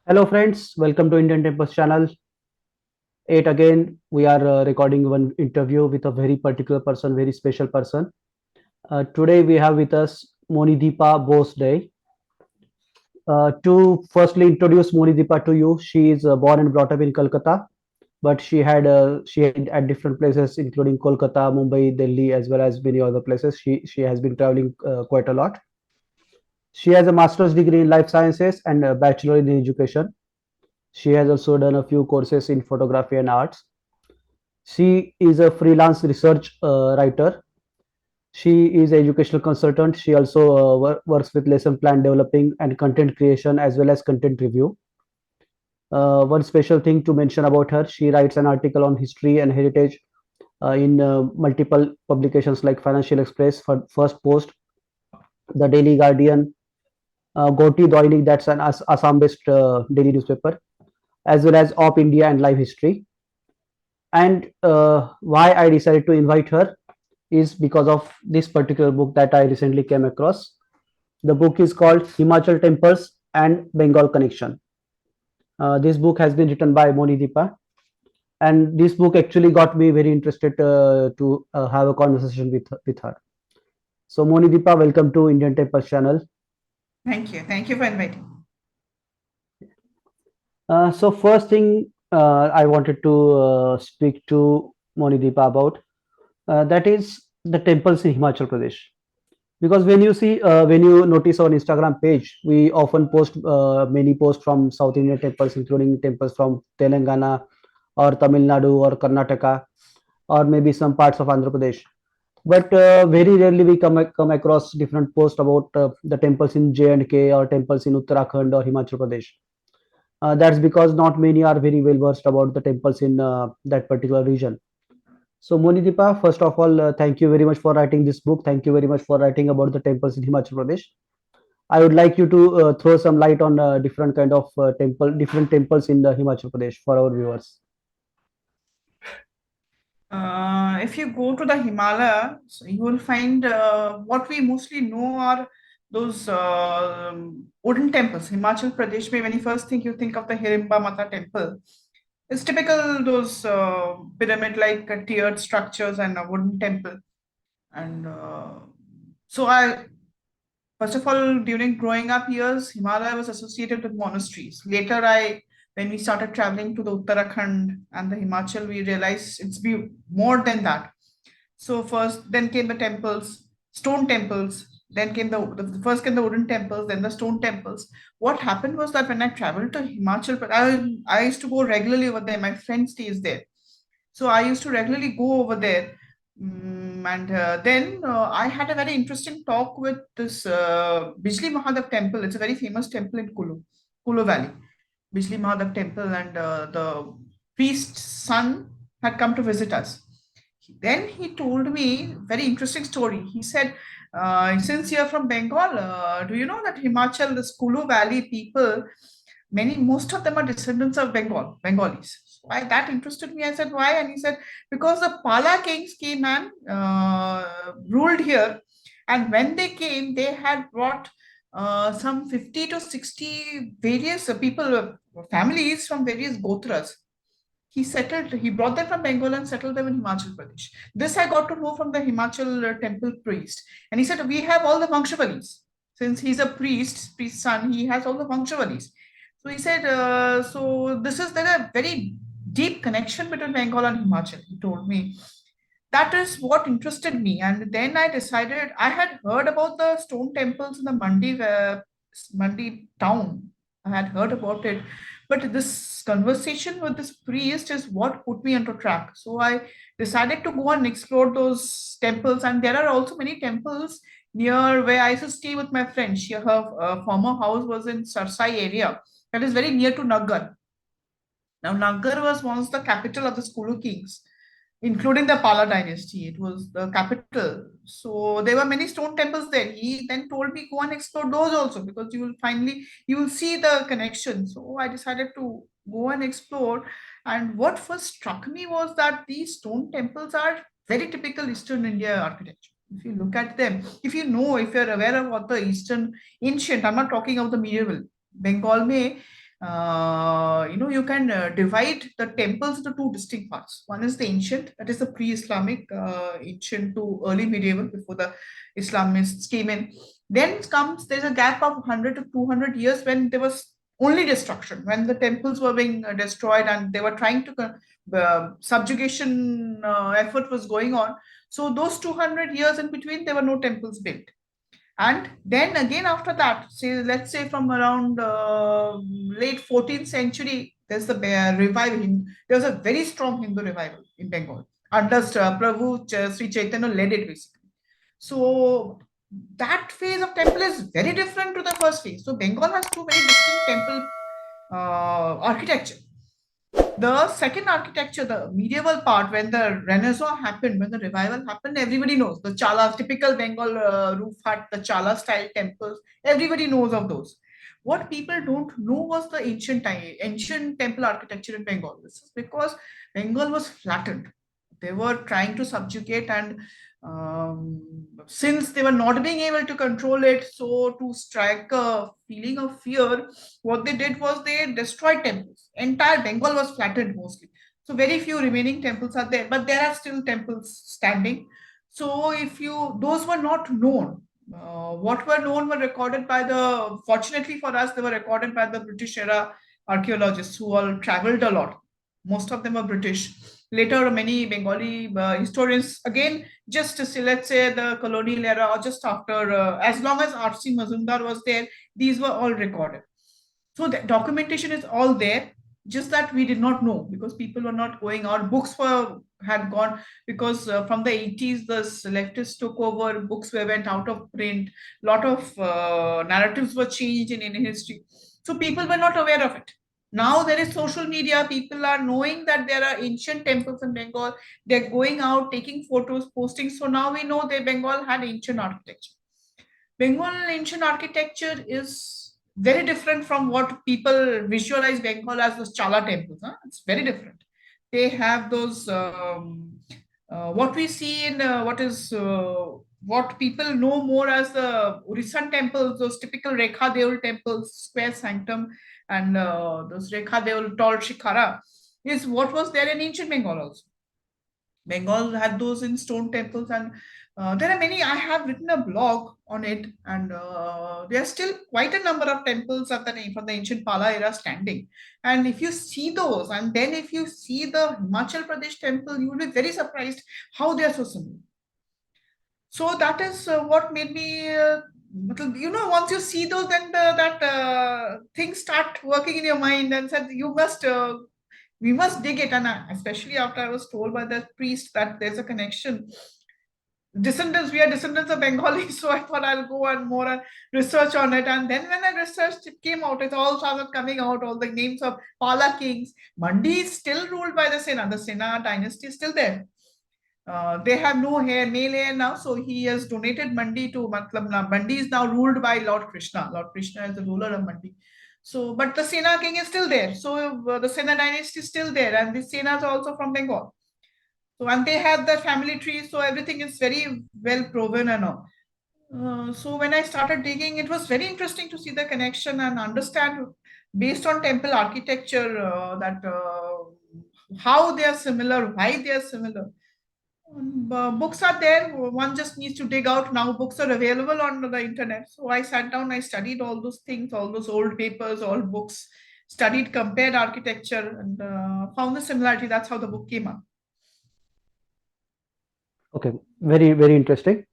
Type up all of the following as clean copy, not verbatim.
Hello friends, welcome to Indian Temples channel. Yet again, we are recording one interview with a very particular person, very special person. Today we have with us Monidipa Bose Dey. To firstly introduce Monidipa to you, she is born and brought up in Kolkata, but she had at different places, including Kolkata, Mumbai, Delhi, as well as many other places. She has been traveling quite a lot. She has a master's degree in life sciences and a bachelor in education. She has also done a few courses in photography and arts. She is a freelance research writer. She is an educational consultant. She also works with lesson plan developing and content creation as well as content review. One special thing to mention about her, she writes an article on history and heritage in multiple publications like Financial Express, for First Post, The Daily Guardian, Goti Doinik, that's an Assam-based daily newspaper, as well as Op India and Live History. And why I decided to invite her is because of this particular book that I recently came across. The book is called Himachal Temples and Bengal Connection. This book has been written by Monidipa, and this book actually got me very interested to have a conversation with her. So, Monidipa, welcome to Indian Temples channel. Thank you. Thank you for inviting. So, first thing I wanted to speak to Monidipa about that is the temples in Himachal Pradesh. Because when you notice on Instagram page, we often post many posts from South Indian temples, including temples from Telangana or Tamil Nadu or Karnataka or maybe some parts of Andhra Pradesh. But very rarely we come across different posts about the temples in J&K or temples in Uttarakhand or Himachal Pradesh. That's because not many are very well versed about the temples in that particular region. So, Monidipa, first of all, thank you very much for writing this book. Thank you very much for writing about the temples in Himachal Pradesh. I would like you to throw some light on different kind of different temples in the Himachal Pradesh for our viewers. If you go to the Himalayas, you will find what we mostly know are those wooden temples. Himachal Pradesh, when you first think, you think of the Hirimba Mata temple. It's typical those pyramid-like tiered structures and a wooden temple. And so I First of all, during growing up years, Himalaya was associated with monasteries. Later, when we started traveling to the Uttarakhand and the Himachal, we realized more than that. So first, then came the temples, stone temples. Then came the first came the wooden temples, then the stone temples. What happened was that when I traveled to Himachal, I used to go regularly over there. My friend stays there, so I used to regularly go over there. And then I had a very interesting talk with this Bijli Mahadev temple. It's a very famous temple in Kulu Valley. Bijli Mahadev temple, and the priest's son had come to visit us. Then he told me very interesting story. He said, since you're from Bengal, do you know that Himachal, this Kulu Valley people, most of them are descendants of Bengalis. So that interested me. I said, why? And he said, because the Pala kings came and ruled here. And when they came, they had brought some 50 to 60 various people, families from various Gotras. He brought them from Bengal and settled them in Himachal Pradesh. This I got to know from the Himachal temple priest. And he said, we have all the Vanshavalis. Since he's a priest's son, he has all the Vanshavalis. So he said, there's a very deep connection between Bengal and Himachal, he told me. That is what interested me. And then I decided, I had heard about the stone temples in the Mandi town. I had heard about it. But this conversation with this priest is what put me onto track. So I decided to go and explore those temples. And there are also many temples near where I used to stay with my friend. Her former house was in Sarsai area. That is very near to Naggar. Now, Naggar was once the capital of the Skulu kings, including the Pala dynasty. It was the capital. So there were many stone temples there. He then told me go and explore those also, because you will see the connection. So I decided to go and explore. And what first struck me was that these stone temples are very typical Eastern India architecture. If you look at them, if you're aware of what the Eastern ancient, I'm not talking of the medieval, Bengal may You can divide the temples into two distinct parts. One is the ancient, that is the pre-Islamic, ancient to early medieval, before the Islamists came in. Then there's a gap of 100 to 200 years when there was only destruction, when the temples were being destroyed and they were trying to subjugation effort was going on. So those 200 years in between, there were no temples built. And then again after that, say let's say from around late 14th century, there's the revival. There's a very strong Hindu revival in Bengal under Prabhu Sri Chaitanya led it basically. So that phase of temple is very different to the first phase. So Bengal has two very distinct temple architecture. The second architecture, the medieval part, when the Renaissance happened, when the revival happened, everybody knows the Chala, typical Bengal roof hut, the Chala style temples. Everybody knows of those. What people don't know was the ancient temple architecture in Bengal. This is because Bengal was flattened. They were trying to subjugate, and since they were not being able to control it, so to strike a feeling of fear, what they did was they destroyed temples. Entire Bengal was flattened mostly. So very few remaining temples are there, but there are still temples standing. So if you, those were not known. What were known were recorded by fortunately for us, they were recorded by the British era archaeologists who all traveled a lot. Most of them were British. Later, many Bengali historians, again, just to say, let's say the colonial era or just after, as long as R.C. Mazumdar was there, these were all recorded. So the documentation is all there, just that we did not know because people were not going out. Books had gone because from the 80s, the leftists took over. Books went out of print. A lot of narratives were changed in Indian history. So people were not aware of it. Now there is social media. People are knowing that there are ancient temples in Bengal. They're going out, taking photos, posting. So now we know that Bengal had ancient architecture. Bengal ancient architecture is very different from what people visualize Bengal as those Chala temples. Huh? It's very different. They have those, what we see in what people know more as the Odisha temples, those typical Rekha Deul temples, square sanctum, and those Rekha Deul tall Shikhara, is what was there in ancient Bengal also. Bengal had those in stone temples, and there are many. I have written a blog on it, and there are still quite a number of temples of from the ancient Pala era standing. And if you see those, and then if you see the Himachal Pradesh temple, you will be very surprised how they are so similar. So that is what made me. Once you see those, then things start working in your mind, and said you must we must dig it. And especially after I was told by the priest that there's a connection. Descendants, we are descendants of Bengalis, so I thought I'll go and more and research on it. And then when I researched, it came out, it all started coming out, all the names of Pala kings. Mandi is still ruled by the Sena. The Sena dynasty is still there. They have no male heir now, so he has donated Mandi to Matlab. Mandi is now ruled by Lord Krishna. Lord Krishna is the ruler of Mandi. So, but the Sena king is still there. So the Sena dynasty is still there, and the Senas are also from Bengal. So, and they have the family tree, so everything is very well proven and all. So when I started digging, it was very interesting to see the connection and understand based on temple architecture that how they are similar, why they are similar. Books are there. One just needs to dig out. Now books are available on the internet. So I sat down, I studied all those things, all those old papers, all books, studied, compared architecture, and found the similarity. That's how the book came up. Okay, very, very interesting.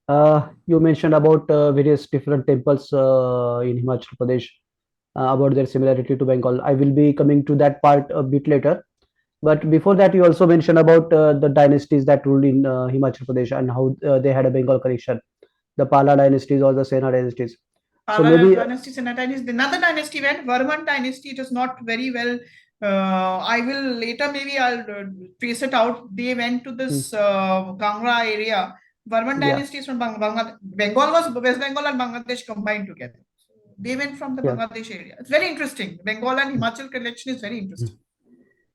You mentioned about various different temples in Himachal Pradesh, about their similarity to Bengal. I will be coming to that part a bit later. But before that, you also mentioned about the dynasties that ruled in Himachal Pradesh and how they had a Bengal connection, the Pala dynasties or the Sena dynasties. So Pala maybe dynasty, Sena dynasty, another dynasty went, Varman dynasty, it is not very well. I will later, maybe I'll trace it out. They went to this Kangra area. Varman yeah, dynasty is from Bangladesh. Bengal was West Bengal and Bangladesh combined together. They went from the yeah, Bangladesh area. It's very interesting. Bengal and Himachal connection is very interesting.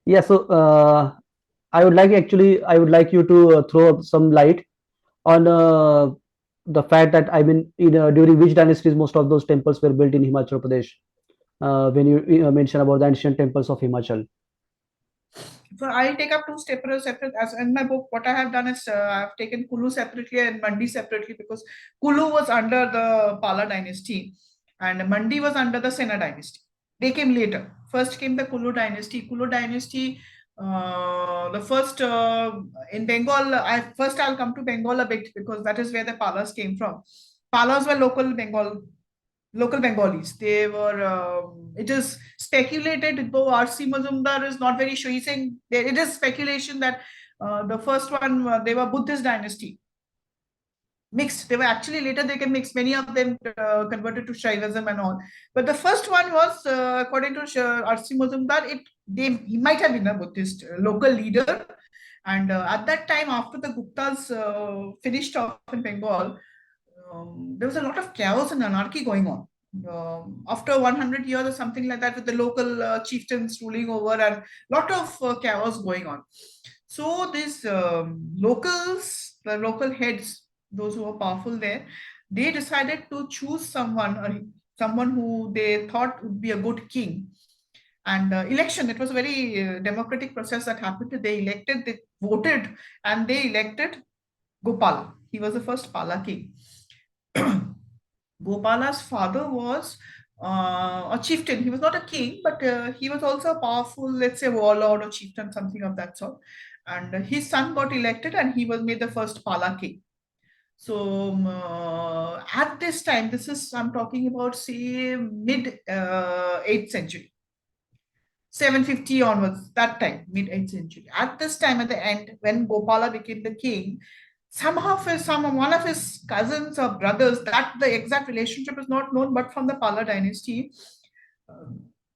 yeah. So I would like you to throw some light on the fact that, I mean, during which dynasties most of those temples were built in Himachal Pradesh. when you mention about the ancient temples of Himachal. So I'll take up two separate. As in my book, what I have done is I've taken Kulu separately and Mandi separately, because Kulu was under the Pala dynasty and Mandi was under the Sena dynasty. They came later. First came the Kulu dynasty. Kulu dynasty, the first in Bengal. I'll come to Bengal a bit, because that is where the Palas came from. Palas were local Bengalis. They were, it is speculated, though R.C. Mazumdar is not very sure. He's saying it is speculation that the first one, they were Buddhist dynasty. Mixed. They were actually later they can mix. Many of them converted to Shaivism and all. But the first one was, according to R.C. Mazumdar, he might have been a Buddhist local leader. And at that time, after the Guptas finished off in Bengal, there was a lot of chaos and anarchy going on. After 100 years or something like that, with the local chieftains ruling over, and lot of chaos going on. So these locals, the local heads, those who were powerful there, they decided to choose someone who they thought would be a good king. And election, it was a very democratic process that happened. They voted, and they elected Gopal. He was the first Pala king. Gopala's father was a chieftain. He was not a king, but he was also a powerful, let's say, warlord or chieftain, something of that sort. And his son got elected, and he was made the first Pala king. So at this time, I'm talking about, say, mid 8th century. 750 onwards, that time, mid 8th century. At this time, at the end, when Gopala became the king, one of his cousins or brothers, that the exact relationship is not known, but from the Pala dynasty,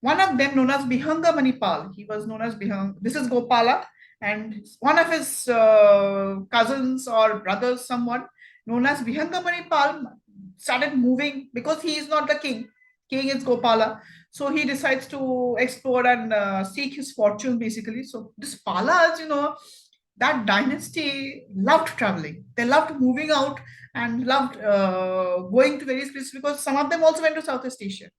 one of them known as Bihanga Manipal, he was known as Bihang. This is Gopala, and one of his cousins or brothers, someone known as Bihanga Manipal, started moving, because he is not the king. King is Gopala. So he decides to explore and seek his fortune, basically. So this Palas, that dynasty loved traveling. They loved moving out and loved going to various places, because some of them also went to Southeast Asia.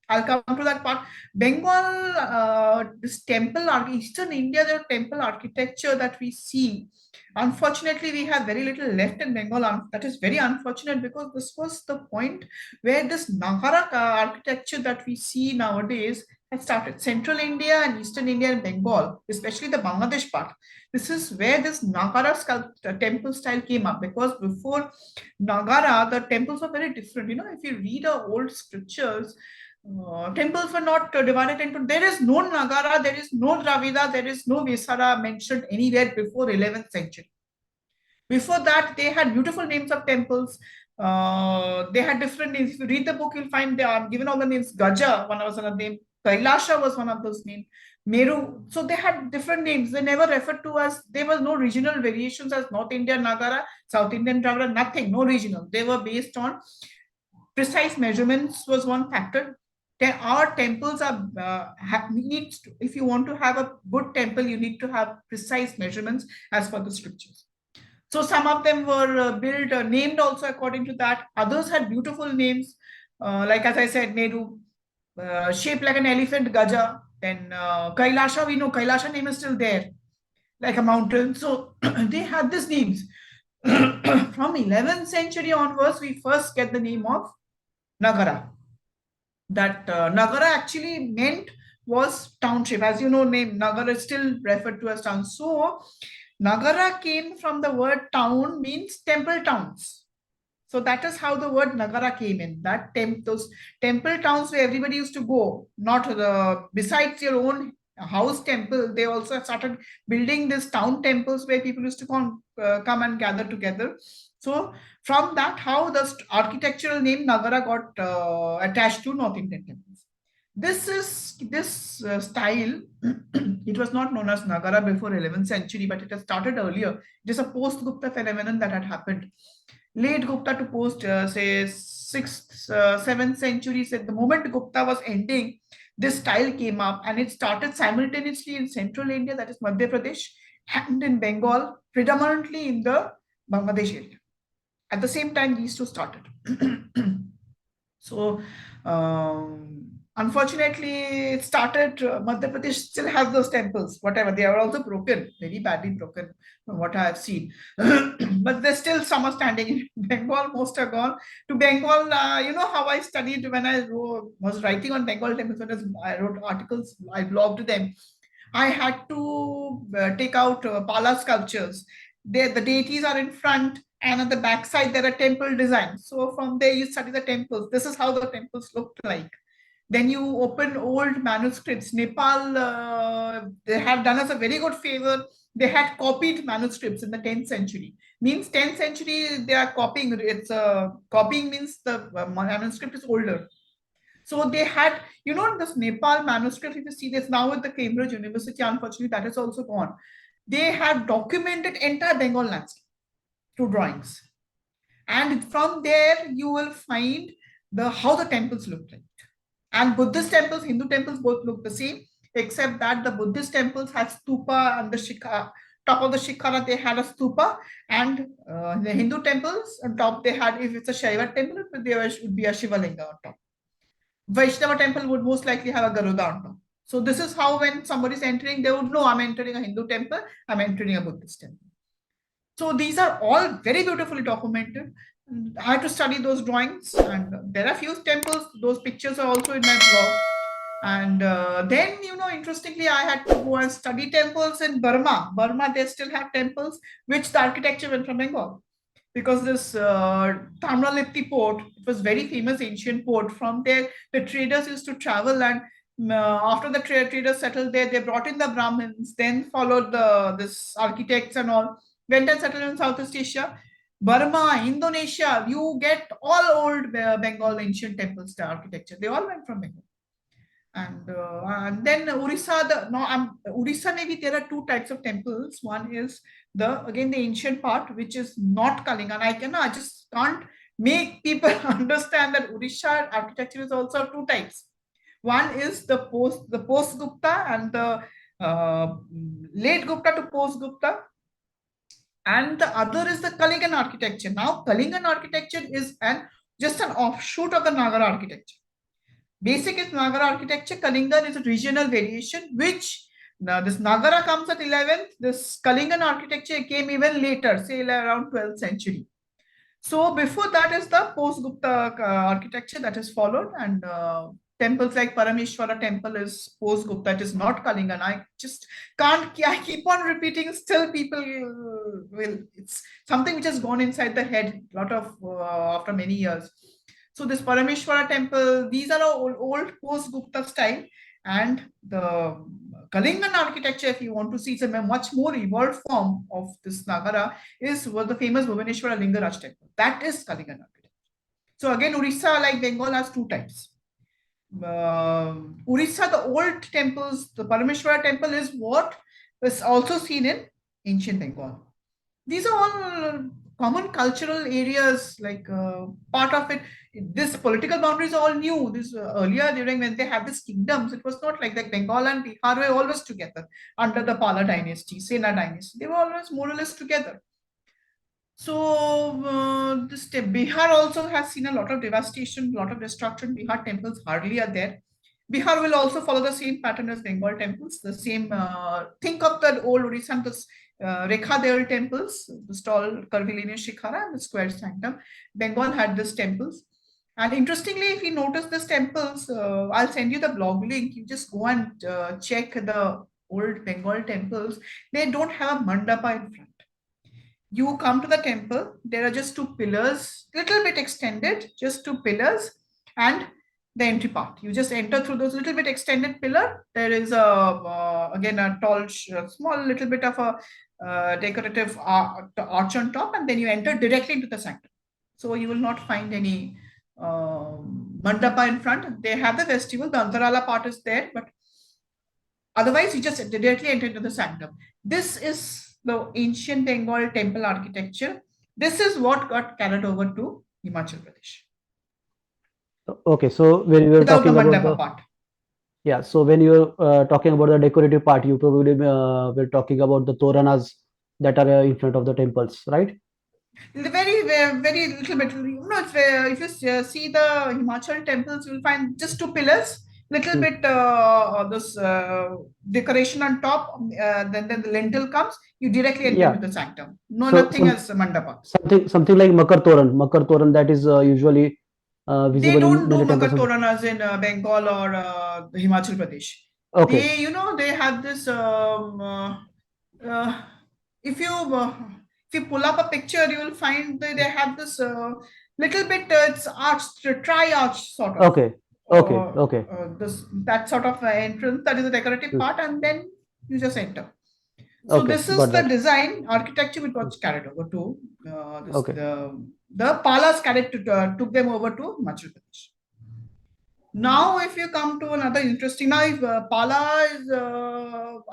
I'll come to that part. Bengal, this temple, Eastern India, the temple architecture that we see. Unfortunately, we have very little left in Bengal. That is very unfortunate, because this was the point where this Nagara architecture that we see nowadays had started. Central India and Eastern India and Bengal, especially the Bangladesh part. This is where this Nagara temple style came up, because before Nagara, the temples were very different. If you read our old scriptures, temples were not divided into. There is no Nagara, there is no Dravida, there is no Vesara mentioned anywhere before 11th century. Before that, they had beautiful names of temples. They had different names. If you read the book, you'll find they are given all the names. Gaja, one was another name. Kailasha was one of those names. Meru. So they had different names. They never referred to as, there was no regional variations as North Indian Nagara, South Indian Dravida, nothing, no regional. They were based on precise measurements was one factor. Our temples are if you want to have a good temple, you need to have precise measurements as per the scriptures. So some of them were built, named also according to that. Others had beautiful names, like as I said, Meru, shaped like an elephant, Gaja. Then Kailasha, we know Kailasha name is still there, like a mountain. So they had these names. From 11th century onwards, we first get the name of Nagara. That Nagara actually meant was township. As you know, name Nagara is still referred to as town. So Nagara came from the word town, means temple towns. So that is how the word Nagara came in. Those temple towns where everybody used to go, not besides your own house temple, they also started building these town temples where people used to come and gather together. So from that, how the architectural name Nagara got attached to North Indian temples. This style, it was not known as Nagara before 11th century, but it has started earlier. It is a post-Gupta phenomenon that had happened. Late Gupta to post, say, 6th, 7th century, said the moment Gupta was ending, this style came up, and it started simultaneously in central India, that is Madhya Pradesh, and in Bengal, predominantly in the Bangladesh area. At the same time, these two started. So Unfortunately, it started, Madhya Pradesh still has those temples, whatever. They are also broken, very badly broken from what I have seen. But there's still some are standing in Bengal, most are gone. To Bengal, you know how I studied when I was writing on Bengal temples, when I wrote articles, I blogged them. I had to take out pala sculptures. There, the deities are in front, and at the back side there are temple designs. So from there you study the temples. This is how the temples looked like. Then you open old manuscripts. Nepal, they have done us a very good favor. They had copied manuscripts in the 10th century. Means 10th century they are copying. It's copying means the manuscript is older. So they had, you know, this Nepal manuscript. If you see this now at the Cambridge University, unfortunately that is also gone. They had documented entire Bengal landscape through drawings, and from there you will find the how the temples look like. And Buddhist temples, Hindu temples both look the same, except that the Buddhist temples had stupa on the top of the shikhara, they had a stupa, and the Hindu temples on top they had, if it's a Shaiva temple, there should be a Shivalinga on top. Vaishnava temple would most likely have a Garuda on top. So this is how when somebody's entering, they would know I'm entering a Hindu temple, I'm entering a Buddhist temple. So these are all very beautifully documented. I had to study those drawings, and there are few temples. Those pictures are also in my blog. And then, you know, interestingly, I had to go and study temples in Burma. Burma, they still have temples, which the architecture went from Bengal. Because this Tamralipti port, it was very famous ancient port. From there, the traders used to travel, and after the traders settled there, they brought in the Brahmins, then followed this architects and all, went and settled in Southeast Asia. Burma, Indonesia, you get all old Bengal ancient temples, the architecture. They all went from Bengal. And then Odisha, Odisha, maybe there are two types of temples. One is again the ancient part, which is not Kalinga. I just can't make people understand that Odisha architecture is also two types. One is the post Gupta and the late Gupta to post Gupta, and the other is the Kalingan architecture. Now, Kalingan architecture is just an offshoot of the Nagara architecture. Basic is Nagara architecture. Kalingan is a regional variation, which now this Nagara comes at 11th. This Kalingan architecture came even later, say around 12th century. So before that is the post-Gupta architecture that is followed, and temples like Parameshwara temple is post-Gupta. It is not Kalingan. I just can't. I keep on repeating. Still, people will. It's something which has gone inside the head. A lot of after many years. So this Parameshwara temple, these are all old post-Gupta style, and the Kalingan architecture, if you want to see, it's a much more evolved form of this Nagara, was the famous Bhubaneswara Lingaraj temple. That is Kalingan architecture. So again, Odisha, like Bengal, has two types. Odisha, the old temples, the Parameshwara temple is what is also seen in ancient Bengal. These are all common cultural areas, like part of it. This political boundaries are all new. This earlier, during when they had these kingdoms, it was not like that. Bengal and Bihar were always together under the Pala dynasty, Sena dynasty. They were always more or less together. So this Bihar also has seen a lot of devastation, a lot of destruction. Bihar temples hardly are there. Bihar will also follow the same pattern as Bengal temples. The same. Think of the old Odisha and the Rekha Deol temples, the tall curvilinear shikhara and the square sanctum. Bengal had these temples. And interestingly, if you notice these temples, I'll send you the blog link. You just go and check the old Bengal temples. They don't have a mandapa in front. You come to the temple, there are just two pillars, little bit extended, just two pillars, and the entry part. You just enter through those little bit extended pillar. There is again a tall, small little bit of a decorative arch on top, and then you enter directly into the sanctum. So you will not find any mandapa in front. They have the festival, the Antarala part is there, but otherwise you just directly enter into the sanctum. This is the ancient Bengal temple architecture. This is what got carried over to Himachal Pradesh. Okay, so when you were Without talking the about mandapa part. yeah, so when you're talking about the decorative part, you probably were talking about the toranas that are in front of the temples, right? Very, very little bit. You know, if you see the Himachal temples, you'll find just two pillars. little bit this decoration on top, then the lintel comes, you directly enter Yeah. into the sanctum. No, So nothing as mandapa. something like Makar Toran that is usually They visible in don't do many Makar temples. Toranas in Bengal or Himachal Pradesh. Okay. They have this. Uh, if you uh, if you pull up a picture, you will find that they have this little bit. It's arch, tri arch sort of. Okay. Okay. Uh, Okay. this that sort of entrance, that is a decorative Hmm. part, and then you just enter. So Okay. this is Got the that. design architecture which Hmm. got carried over to this Okay. the Palas carried took them over to Himachal Pradesh. Now, if you come to another interesting, now if Pala is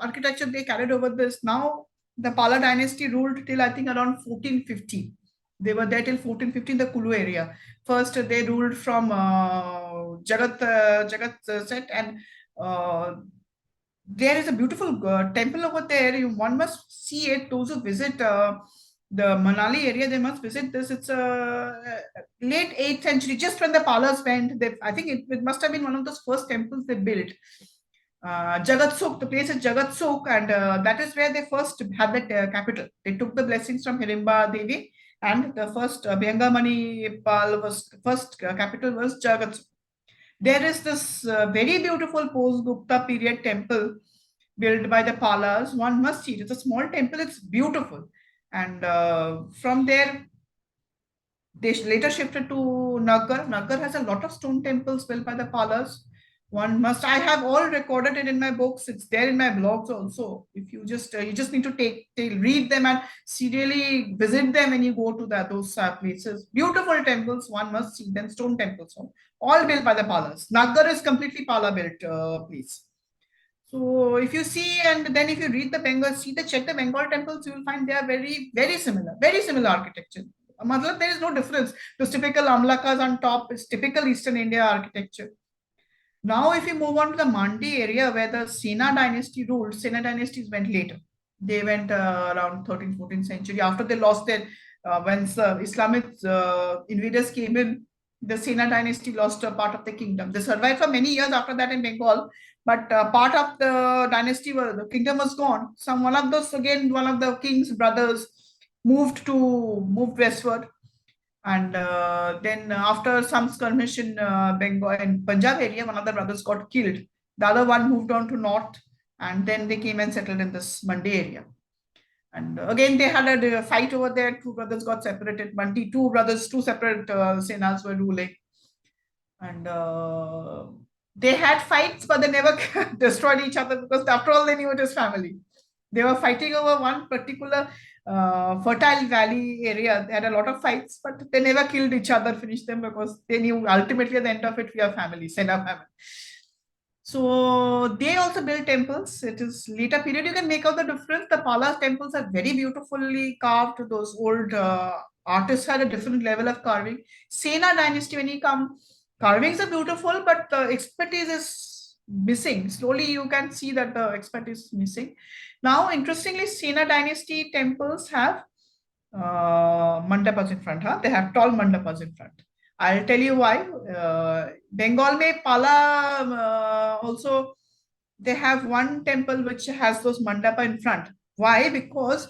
architecture, they carried over this. Now, the Pala dynasty ruled till I think around 1450. They were there till 1450 in the Kulu area. First, they ruled from Jagat set, and uh, there is a beautiful temple over there. One must see it. Those who visit the Manali area, they must visit this. It's a late 8th century, just when the Palas went. I think it must have been one of those first temples they built. Jagatsuk, the place is Jagatsuk, and that is where they first had that capital. They took the blessings from Hirimba Devi, and the first Mani Pal was first capital was Jagatsuk. There is this very beautiful post-Gupta period temple built by the Palas. One must see it. It's a small temple. It's beautiful. And from there, they later shifted to Nagar. Nagar has a lot of stone temples built by the Palas. One must. I have all recorded it in my books. It's there in my blogs also. If you just need to read them and serially visit them when you go to those places. Beautiful temples. One must see them. Stone temples, all built by the Palas. Nagar is completely Pala built place. So if you see and then if you read the check the Bengal temples, you will find they are very similar architecture. There is no difference. Those typical amlakas on top is typical Eastern India architecture. Now, if you move on to the Mandi area where the Sena dynasty ruled, Sena dynasties went later. They went around 13th, 14th century after they lost their, when the Islamic invaders came in, the Sena dynasty lost a part of the kingdom. They survived for many years after that in Bengal, but part of the dynasty, the kingdom was gone. One of the king's brothers moved westward, and then after some skirmish in Bengal and Punjab area, one of the brothers got killed. The other one moved on to north, and then they came and settled in this Mandi area. And again, they had a fight over there. Two brothers got separated. Mandi, two separate senas were ruling, and they had fights, but they never destroyed each other because after all, they knew it was family. They were fighting over one particular fertile valley area. They had a lot of fights, but they never killed each other, finished them because they knew ultimately at the end of it, we are family, Sena family. So they also built temples. It is later period. You can make out the difference. The Palace temples are very beautifully carved. Those old artists had a different level of carving. Sena dynasty, when you come, carvings are beautiful, but the expertise is missing. Slowly, you can see that the expertise is missing. Now, interestingly, Sena dynasty temples have mandapas in front. Huh? They have tall mandapas in front. I'll tell you why. Bengal mein Pala also they have one temple which has those mandapa in front. Why? Because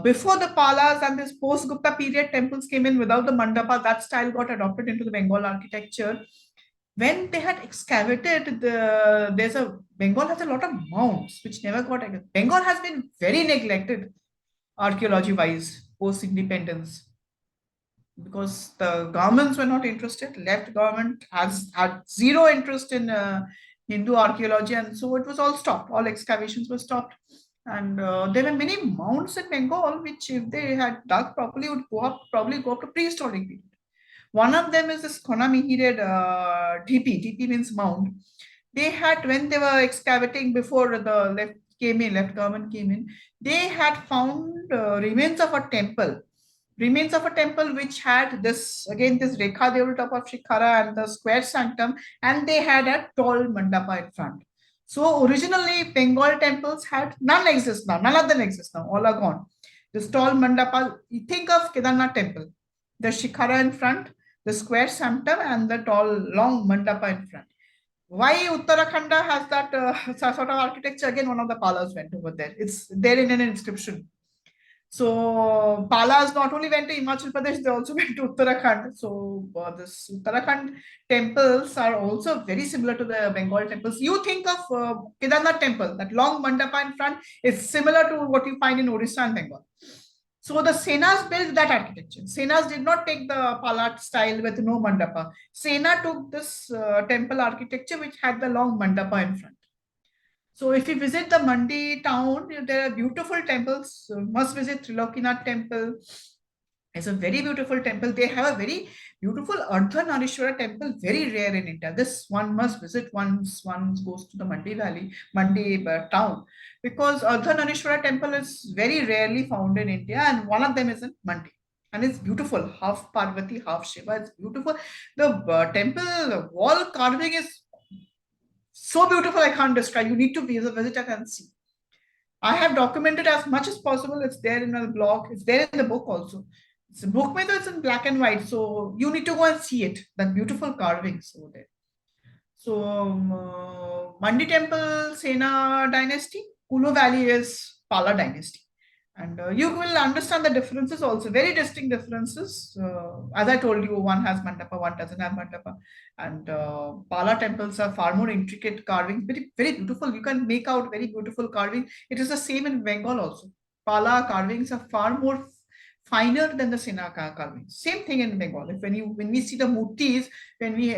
before the Palas and this post-Gupta period temples came in without the mandapa, that style got adopted into the Bengal architecture. When they had excavated Bengal has a lot of mounds which never got. Bengal has been very neglected archaeology wise post independence because the governments were not interested. Left government has had zero interest in Hindu archaeology, and so it was all stopped. All excavations were stopped, and there were many mounds in Bengal which, if they had dug properly, would probably go up to prehistoric period. One of them is this Konamihire DP. DP means mound. They had, when they were excavating before the left government came in, they had found remains of a temple. Remains of a temple which had this, again, this Rekha Devul top of Shikhara and the square sanctum, and they had a tall mandapa in front. So originally, Bengal temples had none exist now. None of them exist now. All are gone. This tall mandapa, you think of Kedarnath temple, the Shikhara in front, the square sanctum, and the tall long mandapa in front. Why Uttarakhand has that sort of architecture? Again, one of the Palas went over there. It's there in an inscription. So Palas not only went to Himachal Pradesh, they also went to Uttarakhand. So this Uttarakhand temples are also very similar to the Bengal temples. You think of Kedarnath temple, that long mandapa in front is similar to what you find in Odisha and Bengal. So the Senas built that architecture. Senas did not take the Palat style with no mandapa. Sena took this temple architecture which had the long mandapa in front. So if you visit the Mandi town, there are beautiful temples. Must visit Trilokinath temple. It's a very beautiful temple. They have a very beautiful Ardhanarishwara temple, very rare in India. This one must visit once one goes to the Mandi Valley, Mandi town, because Ardhanarishwara temple is very rarely found in India, and one of them is in Mandi. And it's beautiful, half Parvati, half Shiva. It's beautiful. The temple wall carving is so beautiful, I can't describe. You need to visit it and see. I have documented as much as possible. It's there in a blog. It's there in the book also. It's a book method. It's in black and white. So you need to go and see it. That beautiful carvings over there. So Mandi Temple, Sena dynasty. Kulu Valley is Pala dynasty. And you will understand the differences also, very distinct differences. As I told you, one has mandapa, one doesn't have mandapa. And Pala temples are far more intricate carvings, very, very beautiful. You can make out very beautiful carving. It is the same in Bengal also. Pala carvings are far more finer than the Sena carvings. Same thing in Bengal. If when we see the murtis, when we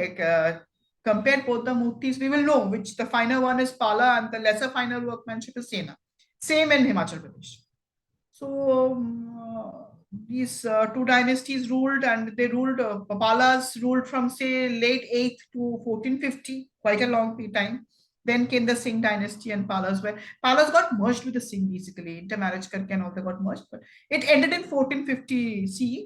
compare both the murtis, we will know which the finer one is Pala and the lesser finer workmanship is Sena. Same in Himachal Pradesh. So these two dynasties ruled, and they ruled. Papalas ruled from say late 8th to 1450, quite a long time. Then came the Singh dynasty, and Palas got merged with the Singh basically. Intermarriage karke and all they got merged, but it ended in 1450 CE.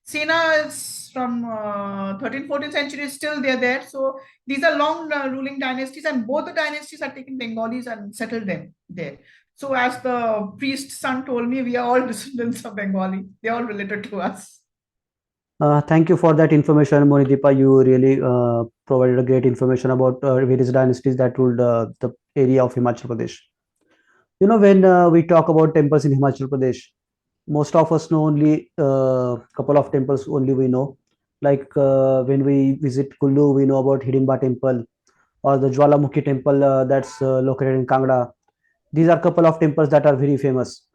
Sena is from 13th, 14th century, still they're there. So these are long ruling dynasties, and both the dynasties are taken Bengalis and settled them there. So as the priest's son told me, we are all descendants of Bengali. They're all related to us. Thank you for that information, Monidipa. You really provided a great information about various dynasties that ruled the area of Himachal Pradesh. You know, when we talk about temples in Himachal Pradesh, most of us know only a couple of temples only we know. Like when we visit Kullu, we know about Hidimba Temple or the Jwalamukhi Temple that's located in Kangra. These are couple of temples that are very famous.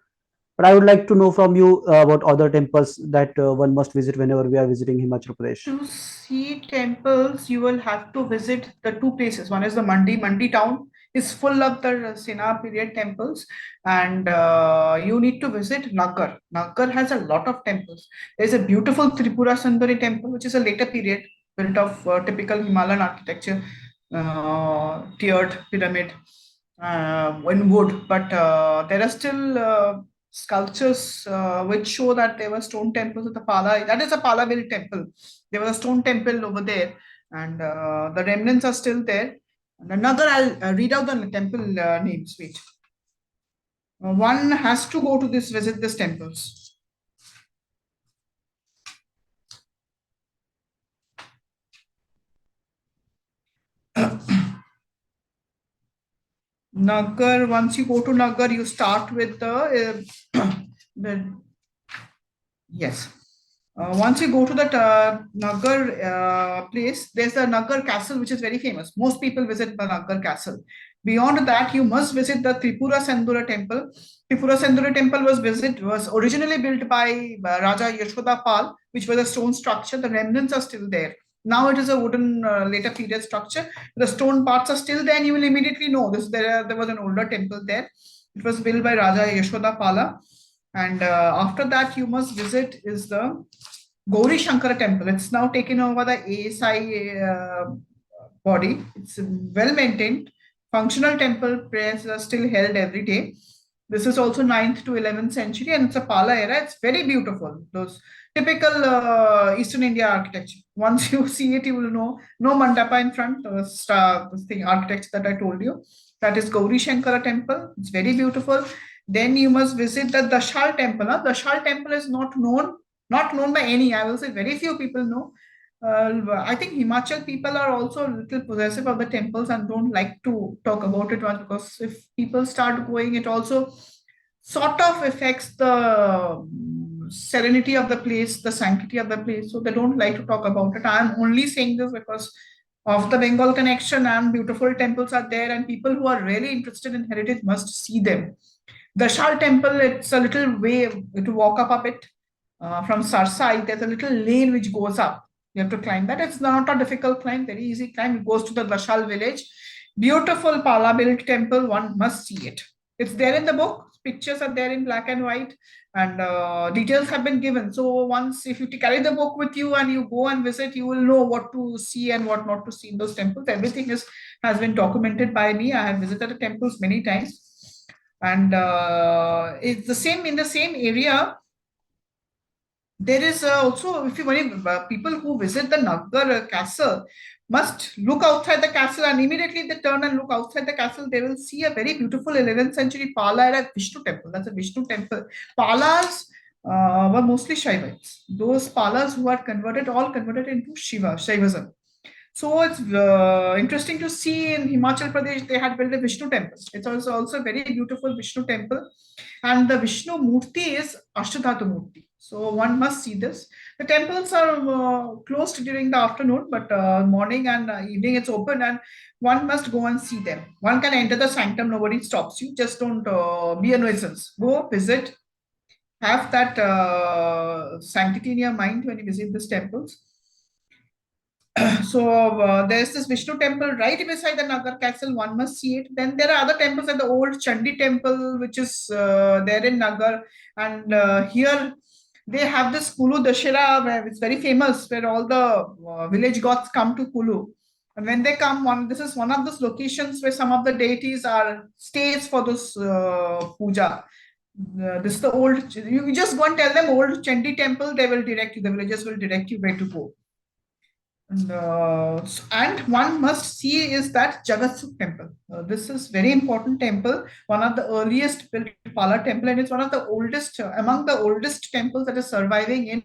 But I would like to know from you about other temples that one must visit whenever we are visiting Himachal Pradesh. To see temples, you will have to visit the two places. One is the Mandi. Mandi town is full of the Sena period temples, and you need to visit Nagar. Nagar has a lot of temples. There's a beautiful Tripura Sundari temple, which is a later period, built of typical Himalayan architecture, tiered pyramid in wood. But there are still sculptures which show that there were stone temples at the Pala. That is a Palaville temple. There was a stone temple over there, and the remnants are still there. And another, I'll read out the temple names. Wait. One has to go to visit these temples. Nagar, once you go to Nagar, you start with the yes. Once you go to that Nagar place, there's a Nagar castle, which is very famous. Most people visit the Nagar castle. Beyond that, you must visit the Tripura Sendura temple. Tripura Sendura temple was originally built by Raja Yashoda Pal, which was a stone structure. The remnants are still there. Now it is a wooden later period structure. The stone parts are still there, and you will immediately know there was an older temple there. It was built by Raja Yashoda Pala. And after that, you must visit is the Gauri Shankara temple. It's now taken over the ASI body. It's well maintained. Functional temple prayers are still held every day. This is also 9th to 11th century, and it's a Pala era. It's very beautiful. Those typical Eastern India architecture. Once you see it, you will know. No mandapa in front. This thing architecture that I told you. That is Gauri Shankara temple. It's very beautiful. Then you must visit the Dashal temple. Dashal temple is not known by any. I will say very few people know. I think Himachal people are also a little possessive of the temples and don't like to talk about it much, because if people start going, it also sort of affects the serenity of the place, the sanctity of the place. So they don't like to talk about it. I am only saying this because of the Bengal connection, and beautiful temples are there, and people who are really interested in heritage must see them. The Shal temple, it's a little way to walk up a bit from Sarsai. There's a little lane which goes up. You have to climb that. It's not a difficult climb, very easy climb. It goes to the Lashal village. Beautiful Pala built temple. One must see it. It's there in the book. Pictures are there in black and white, and details have been given. So once, if you carry the book with you and you go and visit, you will know what to see and what not to see in those temples. Everything has been documented by me. I have visited the temples many times, and it's the same in the same area. There is also, if you want, people who visit the Nagar castle must look outside the castle, and immediately they turn and look outside the castle, they will see a very beautiful 11th century Pala era Vishnu temple. That's a Vishnu temple. Palas were mostly Shaivites. Those Palas who are converted, all converted into Shaivism. So it's interesting to see in Himachal Pradesh, they had built a Vishnu temple. It's also a very beautiful Vishnu temple. And the Vishnu Murti is Ashtadhatu Murti. So one must see this. The temples are closed during the afternoon, but morning and evening it's open, and one must go and see them. One can enter the sanctum, nobody stops you. Just don't be a nuisance. Go visit, have that sanctity in your mind when you visit these temples. So there's this Vishnu temple right beside the Nagar castle. One must see it. Then there are other temples, like the old Chandi temple, which is there in Nagar, and here they have this Kulu Dashera, where it's very famous, where all the village gods come to Kulu. And when they come, this is one of those locations where some of the deities are stays for this puja. This is the old. You just go and tell them old Chandi temple. They will direct you. The villagers will direct you where to go. And one must see is that Jagatsuk temple. This is very important temple, one of the earliest built Pala temple, and it's one of the oldest, among the oldest temples that is surviving in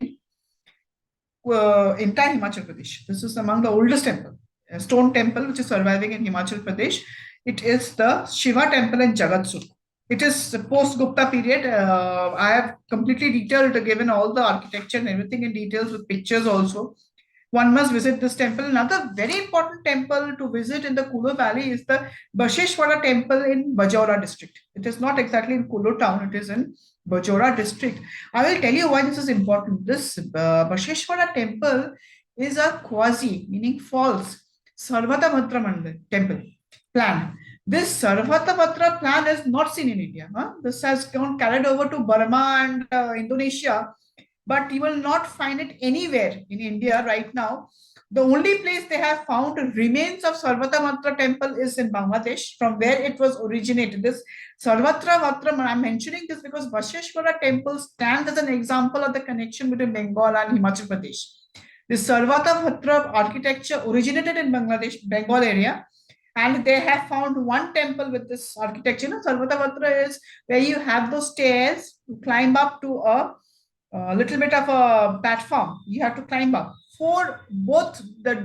entire Himachal Pradesh. This is among the oldest temple, a stone temple which is surviving in Himachal Pradesh. It is the Shiva temple in Jagatsuk. It is post-Gupta period. I have completely detailed, given all the architecture and everything in details with pictures also. One must visit this temple. Another very important temple to visit in the Kulu Valley is the Basheshwara temple in Bajaura district. It is not exactly in Kulu town, it is in Bajaura district. I will tell you why this is important. This Basheshwara temple is a quasi, meaning false, Sarvatabhadra temple plan. This Sarvatabhadra plan is not seen in India. This has gone carried over to Burma and Indonesia, but you will not find it anywhere in India right now. The only place they have found remains of Sarvatabhadra temple is in Bangladesh, from where it was originated. This Sarvatabhadra, I'm mentioning this because Basheshwara temple stands as an example of the connection between Bengal and Himachal Pradesh. This Sarvatabhadra architecture originated in Bangladesh, Bengal area, and they have found one temple with this architecture. Sarvatabhadra is where you have those stairs to climb up to a little bit of a platform. You have to climb up.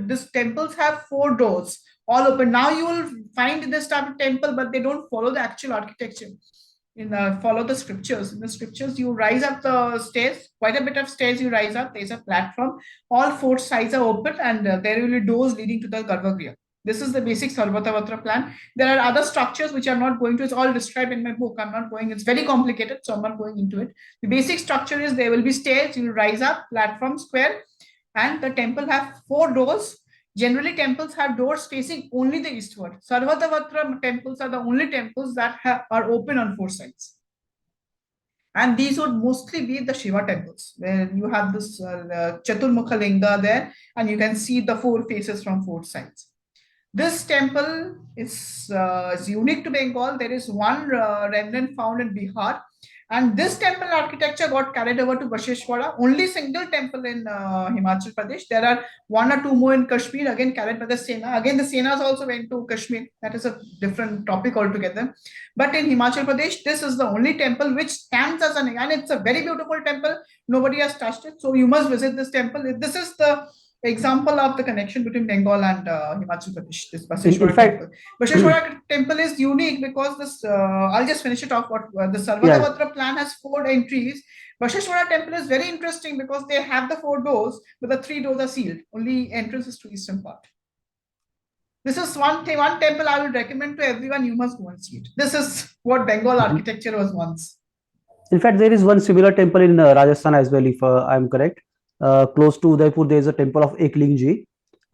These temples have 4 doors, all open. Now you will find this type of temple, but they don't follow the actual architecture. Follow the scriptures. In the scriptures, you rise up the stairs, quite a bit of stairs you rise up. There's a platform. All 4 sides are open, and there will be doors leading to the Garbhagriha. This is the basic Sarvatabhadra plan. There are other structures which I'm not going to. It's all described in my book. I'm not going. It's very complicated, so I'm not going into it. The basic structure is there will be stairs. You will rise up, platform, square, and the temple have 4 doors. Generally, temples have doors facing only the eastward. Sarvatabhadra temples are the only temples that are open on 4 sides. And these would mostly be the Shiva temples, where you have this Chaturmukha Linga there, and you can see the 4 faces from 4 sides. This temple is unique to Bengal. There is one remnant found in Bihar. And this temple architecture got carried over to Basheshwara. Only single temple in Himachal Pradesh. There are 1 or 2 more in Kashmir, again carried by the Sena. Again, the Senas also went to Kashmir. That is a different topic altogether. But in Himachal Pradesh, this is the only temple which stands as and it's a very beautiful temple. Nobody has touched it. So you must visit this temple. This is the example of the connection between Bengal and Himachal Pradesh, this In Baseshwara fact, temple. Baseshwara temple is unique because this, I'll just finish it off. What the yeah. Sarvadavatra plan has 4 entries. Baseshwara temple is very interesting because they have the 4 doors, but the 3 doors are sealed. Only entrance is to eastern part. This is one thing, one temple I will recommend to everyone. You must go and see it. This is what Bengal Mhm. architecture was once. In fact, there is one similar temple in Rajasthan as well, if I'm correct. Close to Udaipur, there is a temple of Eklingji.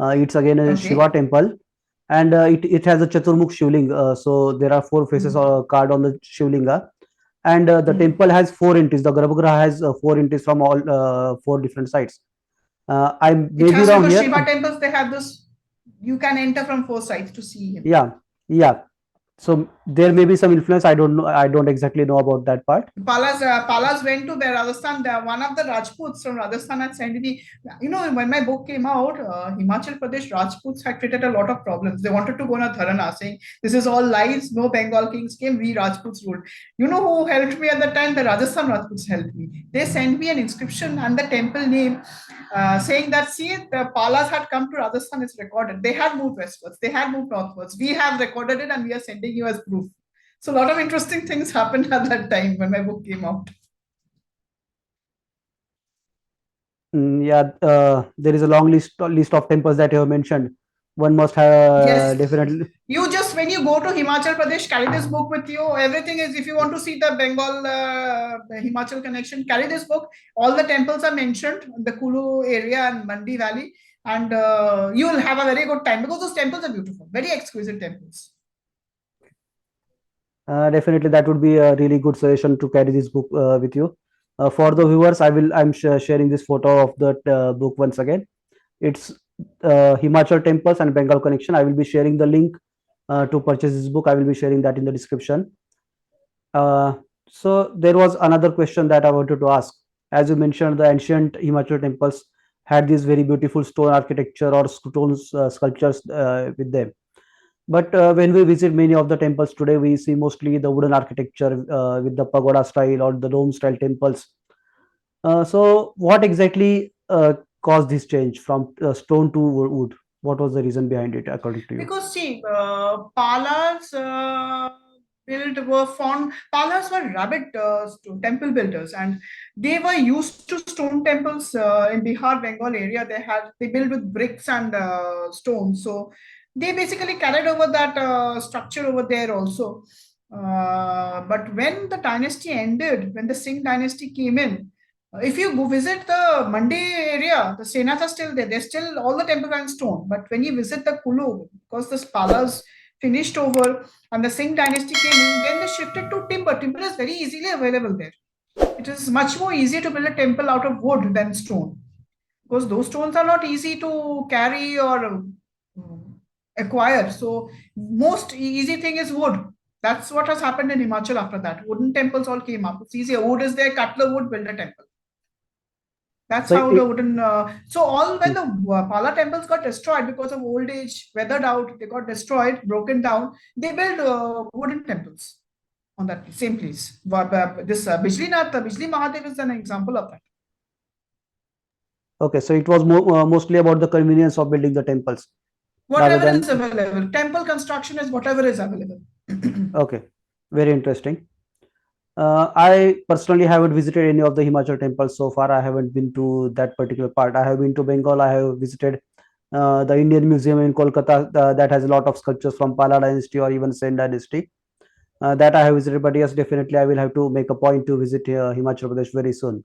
It's again a Shiva Okay. temple, and it has a Chaturmukh Shivling. So there are four faces Hmm. carved on the Shivlinga, and the Hmm. temple has 4 entries. The Garbhagriha has 4 entries from all 4 different sides. I It may be has wrong because here. Shiva temples, they have this, you can enter from 4 sides to see him. Yeah, yeah. So there may be some influence. I don't know. I don't exactly know about that part. Palas went to the Rajasthan. One of the Rajputs from Rajasthan had sent me. You know, when my book came out, Himachal Pradesh Rajputs had created a lot of problems. They wanted to go on a dharana saying, "This is all lies. No Bengal kings came. We Rajputs ruled." You know who helped me at the time? The Rajasthan Rajputs helped me. They sent me an inscription and the temple name, saying that, see, the Palas had come to Rajasthan. It's recorded. They had moved westwards. They had moved northwards. We have recorded it, and we are sending you as proof. So a lot of interesting things happened at that time when my book came out. Yeah, there is a long list of temples that you have mentioned. One must have Yes. definitely. You just, when you go to Himachal Pradesh, carry this book with you. Everything is, if you want to see the Bengal Himachal connection, carry this book. All the temples are mentioned, the Kulu area and Mandi Valley, and you will have a very good time because those temples are beautiful, very exquisite temples. Definitely, that would be a really good suggestion to carry this book with you. For the viewers, I'm sharing this photo of that book once again. It's Himachal Temples and Bengal Connection. I will be sharing the link to purchase this book. I will be sharing that in the description. Uh, so there was another question that I wanted to ask. As you mentioned, the ancient Himachal temples had this very beautiful stone architecture or stone sculptures with them. But when we visit many of the temples today, we see mostly the wooden architecture with the pagoda style or the dome style temples. So, what exactly caused this change from stone to wood? What was the reason behind it, according to you? Because see, Palas built were found. Palas were rabbit temple builders, and they were used to stone temples in Bihar, Bengal area. They built with bricks and stone. So they basically carried over that structure over there also. But when the dynasty ended, when the Singh dynasty came in, if you go visit the Mandi area, the Senas are still there. They're still all the temples are in stone. But when you visit the Kulu, because the Palas finished over and the Singh dynasty came in, then they shifted to timber. Timber is very easily available there. It is much more easier to build a temple out of wood than stone because those stones are not easy to carry or acquire. So most easy thing is wood. That's what has happened in Himachal after that. Wooden temples all came up. It's easier. Wood is there, cutler wood, build a temple. That's So, how the wooden. So all when the Pala temples got destroyed because of old age, weathered out, they got destroyed, broken down. They built wooden temples on that same place. This Bijli Nath, Bijli Mahadev is an example of that. okay, so it was mostly about the convenience of building the temples rather Whatever than. is available. Temple construction is whatever is available. Okay, very interesting. I personally haven't visited any of the Himachal temples so far. I haven't been to that particular part. I have been to Bengal. I have visited the Indian Museum in Kolkata that has a lot of sculptures from Pala dynasty or even Sen dynasty. That I have visited, but yes, definitely I will have to make a point to visit Himachal Pradesh very soon.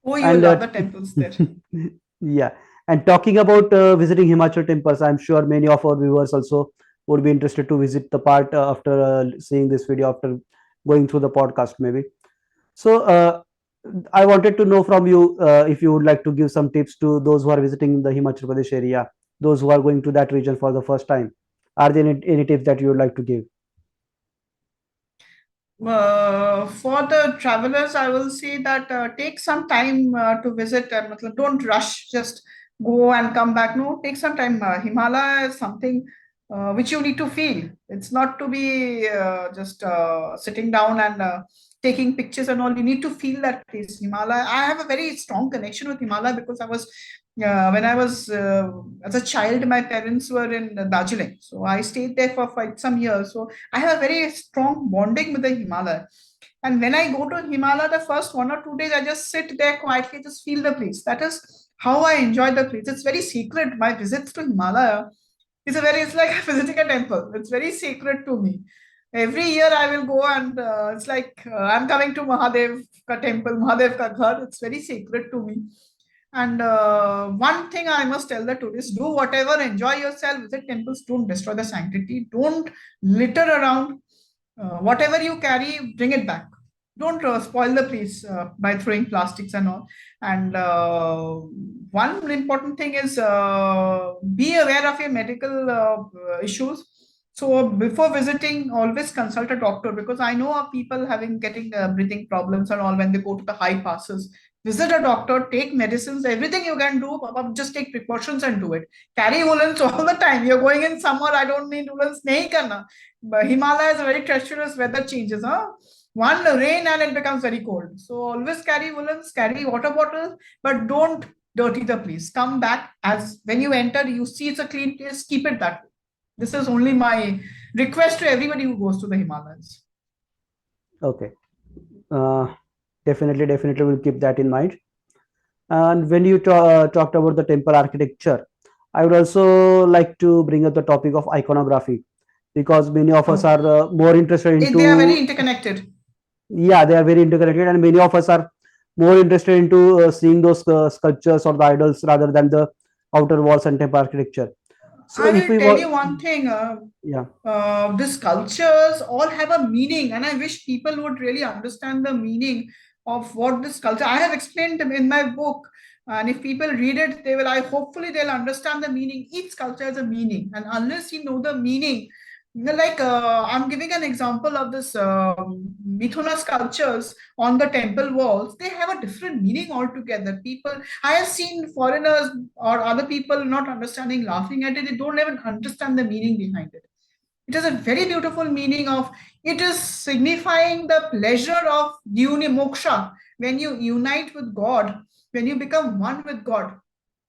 Oh, you will And love the temples there. yeah, and talking about visiting Himachal temples, I'm sure many of our viewers also would be interested to visit the part after seeing this video, after going through the podcast, maybe. So, I wanted to know from you if you would like to give some tips to those who are visiting the Himachal Pradesh area, those who are going to that region for the first time. Are there any tips that you would like to give? For the travelers, I will say that take some time to visit. Don't rush, just go and come back. No, take some time. Himalaya is something which you need to feel. It's not to be just sitting down and taking pictures and all. You need to feel that place. Himalaya. I have a very strong connection with Himalaya because I was When I was as a child, my parents were in Darjeeling, so I stayed there for quite some years. So I have a very strong bonding with the Himalaya. And when I go to Himalaya, the first 1 or 2 days, I just sit there quietly, just feel the place. That is how I enjoy the place. It's very sacred. My visits to Himalaya it's like visiting a temple. It's very sacred to me. Every year I will go and it's like I'm coming to Mahadev ka temple, Mahadev ka ghar. It's very sacred to me. And one thing I must tell the tourists: do whatever, enjoy yourself, visit temples, don't destroy the sanctity, don't litter around. Whatever you carry, bring it back. Don't spoil the place by throwing plastics and all. And one important thing is be aware of your medical issues. So before visiting, always consult a doctor, because I know of people having getting breathing problems and all when they go to the high passes. Visit a doctor, take medicines, everything you can do, just take precautions and do it. Carry woolens all the time. You're going in summer, I don't need woolens. Nahi karna. But Himalaya is a very treacherous weather changes. Huh? One rain and it becomes very cold. So always carry woolens, carry water bottles, but don't dirty the place. Come back as when you enter, you see it's a clean place, keep it that way. This is only my request to everybody who goes to the Himalayas. Okay. Uh, definitely will keep that in mind. And when you talked about the temple architecture, I would also like to bring up the topic of iconography, because many of us Oh, are more interested they are very into, interconnected. yeah, they are very interconnected, and many of us are more interested into seeing those sculptures or the idols rather than the outer walls and temple architecture. So I if will we tell were, you one thing. yeah, These cultures all have a meaning, and I wish people would really understand the meaning of what this culture. I have explained them in my book, and if people read it, they will. I hopefully they'll understand the meaning. Each culture has a meaning, and unless you know the meaning, like I'm giving an example of this Mithuna sculptures on the temple walls. They have a different meaning altogether. People, I have seen foreigners or other people not understanding, laughing at it. They don't even understand the meaning behind it. It has a very beautiful meaning of it is signifying the pleasure of moksha, when you unite with God, when you become one with God,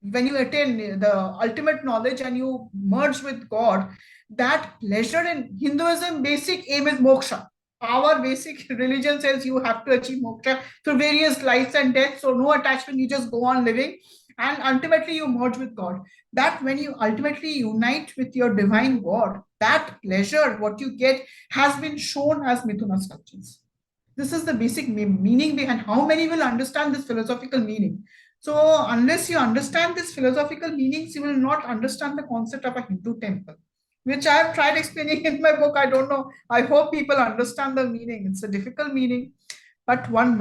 when you attain the ultimate knowledge and you merge with God. That pleasure in Hinduism, basic aim is moksha. Our basic religion says you have to achieve moksha through various lives and deaths, so no attachment, you just go on living, and ultimately you merge with God. That when you ultimately unite with your divine God, that pleasure, what you get, has been shown as Mithuna sculptures. This is the basic meaning behind. How many will understand this philosophical meaning? So, unless you understand this philosophical meanings, you will not understand the concept of a Hindu temple, which I have tried explaining in my book. I don't know. I hope people understand the meaning. It's a difficult meaning, but one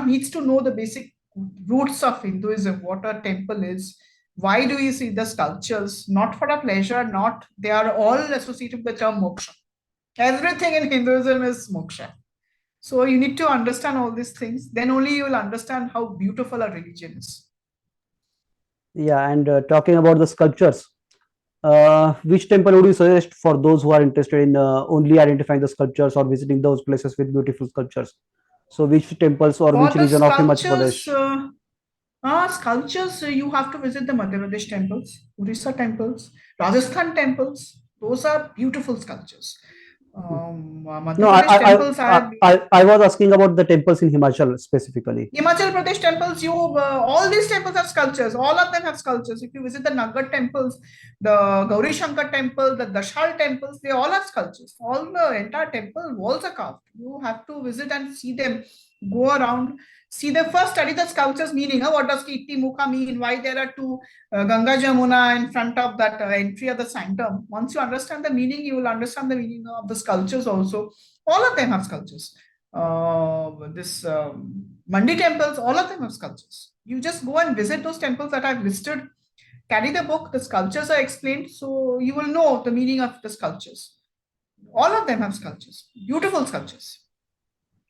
needs to know the basic roots of Hinduism, what a temple is. Why do you see the sculptures? Not for a pleasure, not they are all associated with the term moksha. Everything in Hinduism is moksha. So you need to understand all these things. Then only you will understand how beautiful a religion is. yeah, and talking about the sculptures, which temple would you suggest for those who are interested in only identifying the sculptures or visiting those places with beautiful sculptures? So, which temples or For which the region of Himachal Pradesh? sculptures, you have to visit the Madhya Pradesh temples, Odisha temples, Rajasthan temples. Those are beautiful sculptures. No, Madhya Pradesh temples, I have been. I was asking about the temples in Himachal specifically. Himachal Pradesh temples, all these temples have sculptures. All of them have sculptures. If you visit the Nagar temples, the Gauri Shankar temple, the Dashal temples, they all have sculptures. All the entire temple walls are carved. You have to visit and see them. Go around, see them first. Study the sculptures meaning. What does Kirti Mukha mean? Why there are two Ganga Jamuna in front of that entry of the sanctum? Once you understand the meaning, you will understand the meaning of the sculptures also. All of them have sculptures. This Mandi temples, all of them have sculptures. You just go and visit those temples that I've listed, carry the book, the sculptures are explained, so you will know the meaning of the sculptures. All of them have sculptures, beautiful sculptures.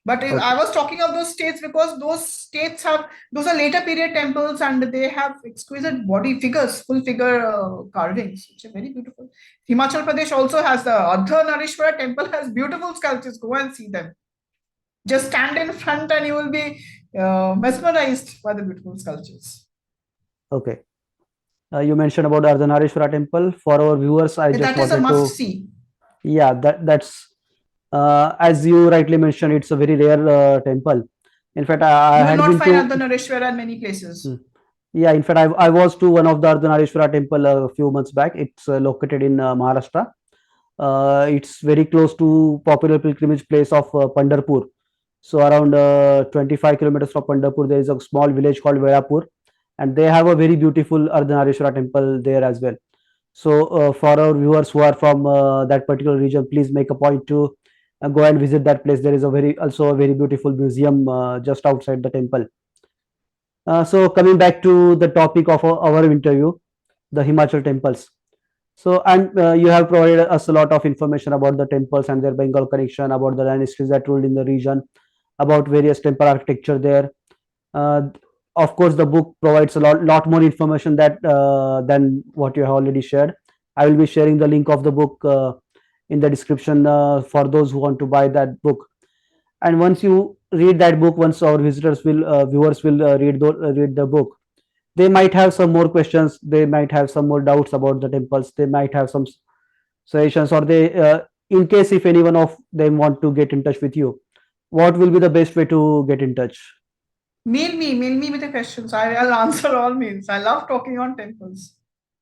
But if I Okay, was talking of those states because those states have, those are later period temples and they have exquisite body figures, full figure carvings, which are very beautiful. Himachal Pradesh also has the Ardhanarishwara temple, has beautiful sculptures. Go and see them. Just stand in front and you will be mesmerized by the beautiful sculptures. okay. You mentioned about Ardhanarishwara temple. For our viewers, I just That is a wanted must to, see. yeah, that's as you rightly mentioned, it's a very rare temple. In fact, I You will had not been find to, Ardhanarishwara in many places. hmm, yeah, in fact, I was to one of the Ardhanarishwara temple a few months back. It's located in Maharashtra. It's very close to popular pilgrimage place of Pandharpur. So around 25 kilometers from Pandharpur, there is a small village called Velapur, and they have a very beautiful Ardhanarishwara temple there as well. So for our viewers who are from that particular region, please make a point to go and visit that place. There is a very also a very beautiful museum just outside the temple. So coming back to the topic of our interview, the Himachal temples. So, and you have provided us a lot of information about the temples and their Bengal connection, about the dynasties that ruled in the region, about various temple architecture there. Uh, of course, the book provides a lot more information that than what you have already shared. I will be sharing the link of the book in the description for those who want to buy that book. And once you read that book, once our visitors will viewers will read the book, they might have some more questions, they might have some more doubts about the temples, they might have some suggestions, or they in case if anyone of them want to get in touch with you, what will be the best way to get in touch? Mail me with the questions. I'll answer all mails. I love talking on temples.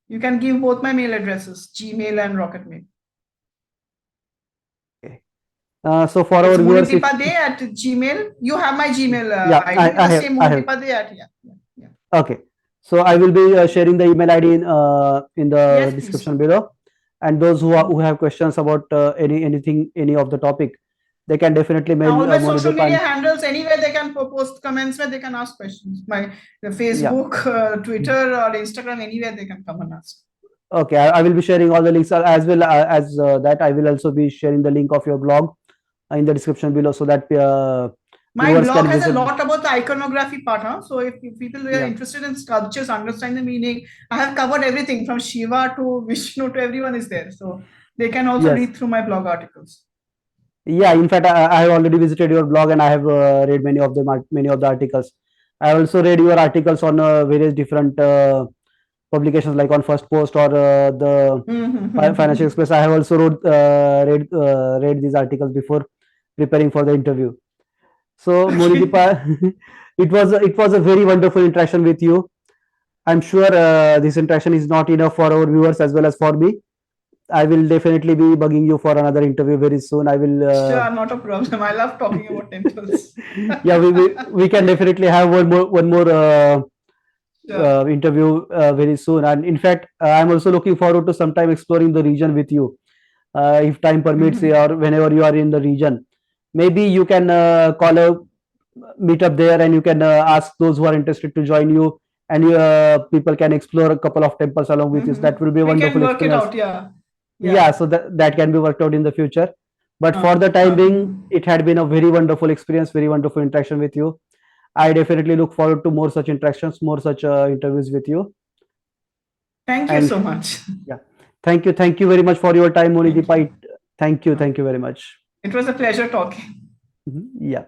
You can give both my mail addresses, Gmail and Rocket Mail. Okay. So for It's our viewers, if Monidipa Day at Gmail. You have my Gmail yeah, ID, I the have same I have Monidipa Day at, yeah. okay. So I will be sharing the email ID in the Yes, please. description below, and those who Mhm. have questions about anything any of the topic, they can definitely mail All my social Monideep media and handles, anywhere they can post comments where they can ask questions. The yeah. Facebook, Twitter, or Instagram, anywhere they can come and ask. Okay, I will be sharing all the links as well as that. I will also be sharing the link of your blog in the description below so that My viewers blog can has a visit. lot about the iconography part, huh? So if people are Yeah. interested in sculptures, understand the meaning, I have covered everything from Shiva to Vishnu to everyone is there. So they can also Yes. read through my blog articles. Yeah. In fact, I have already visited your blog and I have read many of them, many of the articles. I also read your articles on various different publications like on First Post or the Financial Mm-hmm. Express. I have also read these articles before preparing for the interview. So Okay. Monidipa, it was a very wonderful interaction with you. I'm sure this interaction is not enough for our viewers as well as for me. I will definitely be bugging you for another interview very soon. I will. Sure, not a problem. I love talking about temples. Yeah, we can definitely have one more Sure. interview very soon. And in fact, I'm also looking forward to sometime exploring the region with you, if time permits, Mhm. or whenever you are in the region. Maybe you can call a meet up there, and you can ask those who are interested to join you, and people can explore a couple of temples along with you. So that will be a We can wonderful work it experience. out. Yeah. Yeah, Yeah. so that can be worked out in the future. But for the time being, Mhm. it had been a very wonderful experience, very wonderful interaction with you. I definitely look forward to more such interactions, more such interviews with you. Thank you And so much. yeah, thank you very much for your time, Thank Monidipa. you. Thank you very much. It was a pleasure talking. Mhm. Yeah.